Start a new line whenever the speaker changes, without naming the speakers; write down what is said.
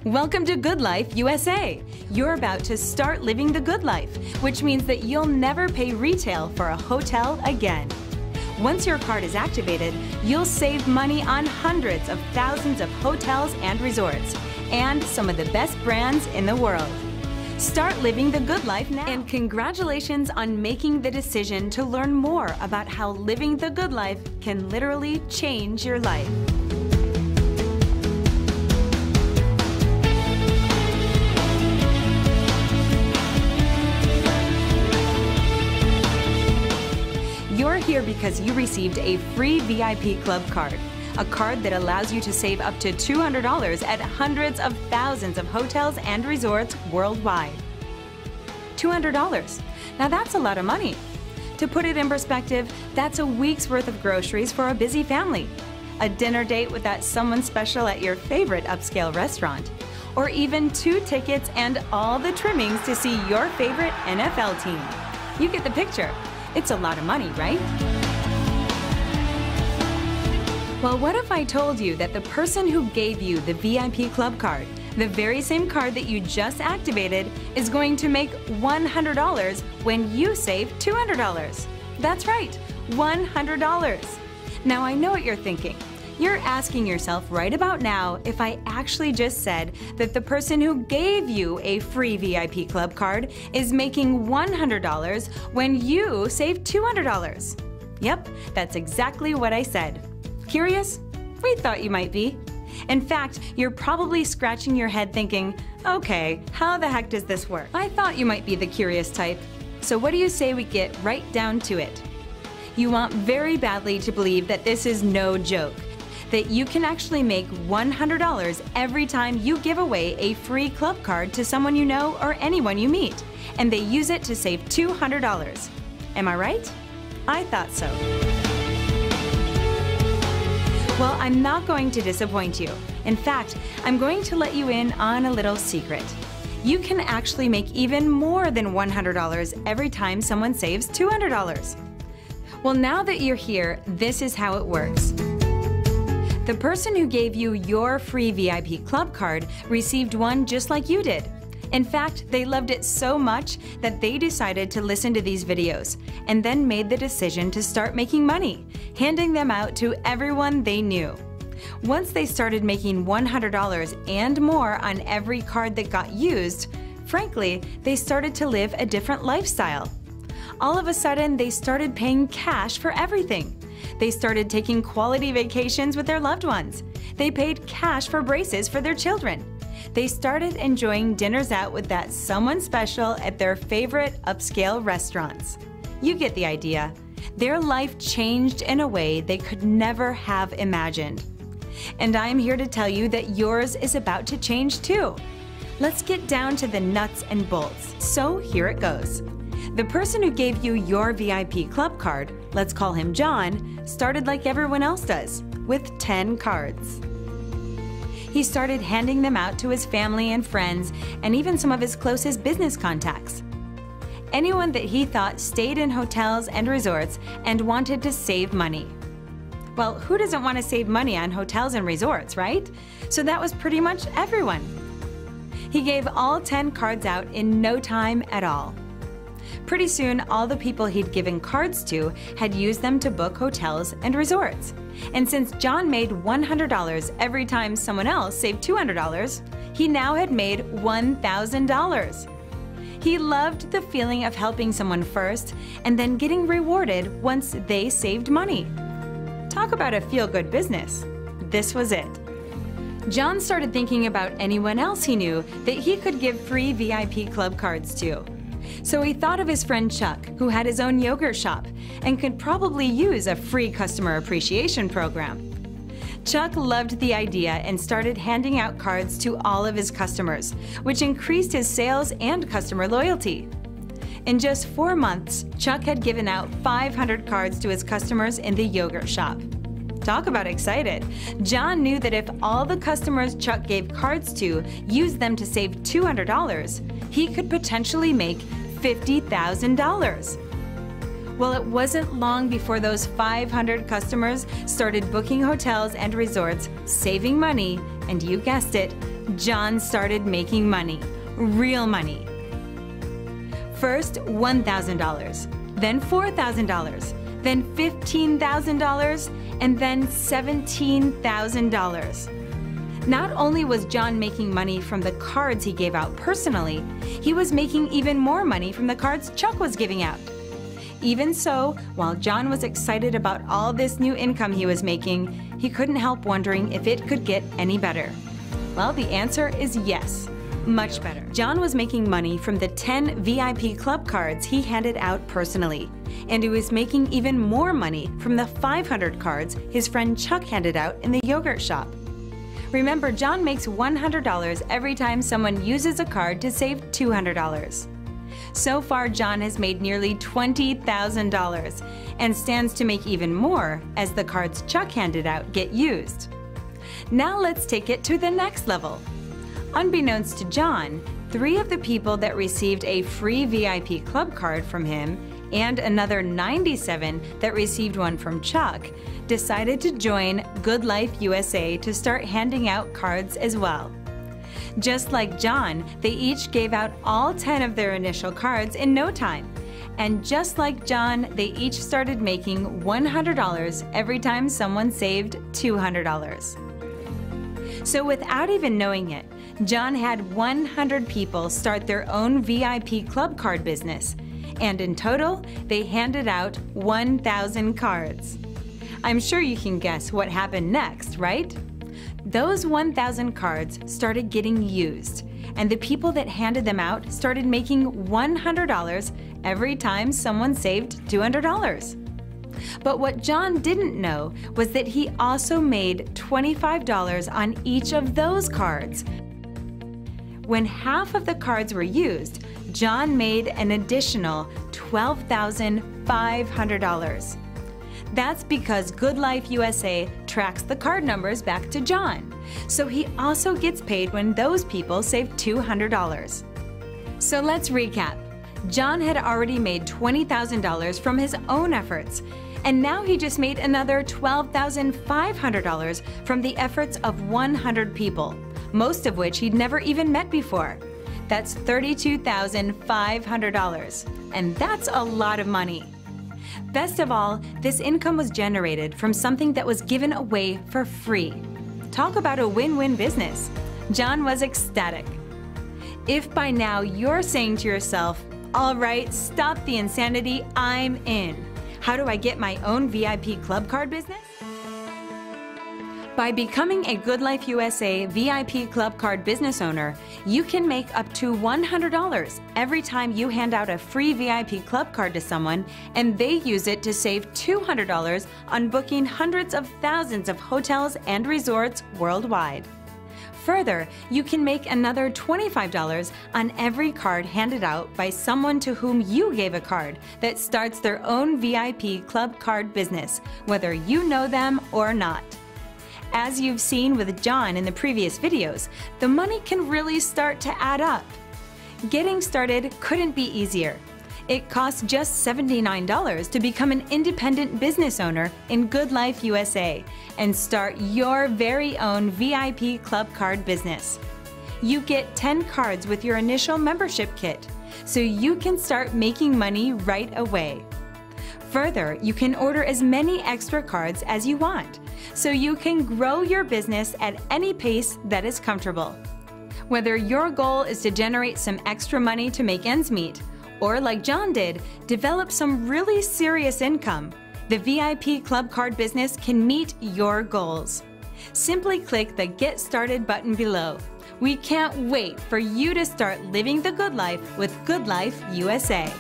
Welcome to GoodLife USA. You're about to start living the good life, which means that you'll never pay retail for a hotel again. Once your card is activated, you'll save money on hundreds of thousands of hotels and resorts, and some of the best brands in the world. Start living the good life now. And congratulations on making the decision to learn more about how living the good life can literally change your life. You're here because you received a free VIP club card, a card that allows you to save up to $200 at hundreds of thousands of hotels and resorts worldwide. $200. Now that's a lot of money. To put it in perspective, that's a week's worth of groceries for a busy family, a dinner date with that someone special at your favorite upscale restaurant, or even 2 tickets and all the trimmings to see your favorite NFL team. You get the picture. It's a lot of money, right? Well, what if I told you that the person who gave you the VIP club card, the very same card that you just activated, is going to make $100 when you save $200? That's right, $100. Now I know what you're thinking. You're asking yourself right about now if I actually just said that the person who gave you a free VIP club card is making $100 when you save $200. Yep, that's exactly what I said. Curious? We thought you might be. In fact, you're probably scratching your head thinking, okay, how the heck does this work? I thought you might be the curious type. So what do you say we get right down to it? You want very badly to believe that this is no joke, that you can actually make $100 every time you give away a free club card to someone you know or anyone you meet, and they use it to save $200. Am I right? I thought so. Well, I'm not going to disappoint you. In fact, I'm going to let you in on a little secret. You can actually make even more than $100 every time someone saves $200. Well, now that you're here, this is how it works. The person who gave you your free VIP club card received one just like you did. In fact, they loved it so much that they decided to listen to these videos and then made the decision to start making money, handing them out to everyone they knew. Once they started making $100 and more on every card that got used, frankly, they started to live a different lifestyle. All of a sudden, they started paying cash for everything. They started taking quality vacations with their loved ones. They paid cash for braces for their children. They started enjoying dinners out with that someone special at their favorite upscale restaurants. You get the idea. Their life changed in a way they could never have imagined. And I'm here to tell you that yours is about to change too. Let's get down to the nuts and bolts. So here it goes. The person who gave you your VIP club card, let's call him John, started like everyone else does, with 10 cards. He started handing them out to his family and friends, and even some of his closest business contacts. Anyone that he thought stayed in hotels and resorts and wanted to save money. Well, who doesn't want to save money on hotels and resorts, right? So that was pretty much everyone. He gave all 10 cards out in no time at all. Pretty soon, all the people he'd given cards to had used them to book hotels and resorts. And since John made $100 every time someone else saved $200, he now had made $1,000. He loved the feeling of helping someone first and then getting rewarded once they saved money. Talk about a feel-good business. This was it. John started thinking about anyone else he knew that he could give free VIP club cards to. So he thought of his friend Chuck, who had his own yogurt shop and could probably use a free customer appreciation program. Chuck loved the idea and started handing out cards to all of his customers, which increased his sales and customer loyalty. In just 4 months, Chuck had given out 500 cards to his customers in the yogurt shop. Talk about excited. John knew that if all the customers Chuck gave cards to used them to save $200, he could potentially make $50,000. Well, it wasn't long before those 500 customers started booking hotels and resorts, saving money, and you guessed it, John started making money, real money. First, $1,000, then $4,000, then $15,000, and then $17,000. Not only was John making money from the cards he gave out personally, he was making even more money from the cards Chuck was giving out. Even so, while John was excited about all this new income he was making, he couldn't help wondering if it could get any better. Well, the answer is yes, much better. John was making money from the 10 VIP club cards he handed out personally, and he was making even more money from the 500 cards his friend Chuck handed out in the yogurt shop. Remember, John makes $100 every time someone uses a card to save $200. So far, John has made nearly $20,000 and stands to make even more as the cards Chuck handed out get used. Now let's take it to the next level. Unbeknownst to John, 3 of the people that received a free VIP club card from him and another 97 that received one from Chuck decided to join GoodLife USA to start handing out cards as well. Just like John, they each gave out all 10 of their initial cards in no time. And just like John, they each started making $100 every time someone saved $200. So without even knowing it, John had 100 people start their own VIP club card business. And in total, they handed out 1,000 cards. I'm sure you can guess what happened next, right? Those 1,000 cards started getting used, and the people that handed them out started making $100 every time someone saved $200. But what John didn't know was that he also made $25 on each of those cards. When half of the cards were used, John made an additional $12,500. That's because GoodLife USA tracks the card numbers back to John, so he also gets paid when those people save $200. So let's recap. John had already made $20,000 from his own efforts, and now he just made another $12,500 from the efforts of 100 people, most of which he'd never even met before. That's $32,500, and that's a lot of money. Best of all, this income was generated from something that was given away for free. Talk about a win-win business. John was ecstatic. If by now you're saying to yourself, all right, stop the insanity, I'm in. How do I get my own VIP club card business? By becoming a GoodLife USA VIP club card business owner, you can make up to $100 every time you hand out a free VIP club card to someone and they use it to save $200 on booking hundreds of thousands of hotels and resorts worldwide. Further, you can make another $25 on every card handed out by someone to whom you gave a card that starts their own VIP club card business, whether you know them or not. As you've seen with John in the previous videos, the money can really start to add up. Getting started couldn't be easier. It costs just $79 to become an independent business owner in GoodLife USA and start your very own VIP club card business. You get 10 cards with your initial membership kit, so you can start making money right away. Further, you can order as many extra cards as you want, so you can grow your business at any pace that is comfortable. Whether your goal is to generate some extra money to make ends meet, or like John did, develop some really serious income, the VIP club card business can meet your goals. Simply click the Get Started button below. We can't wait for you to start living the good life with GoodLife USA.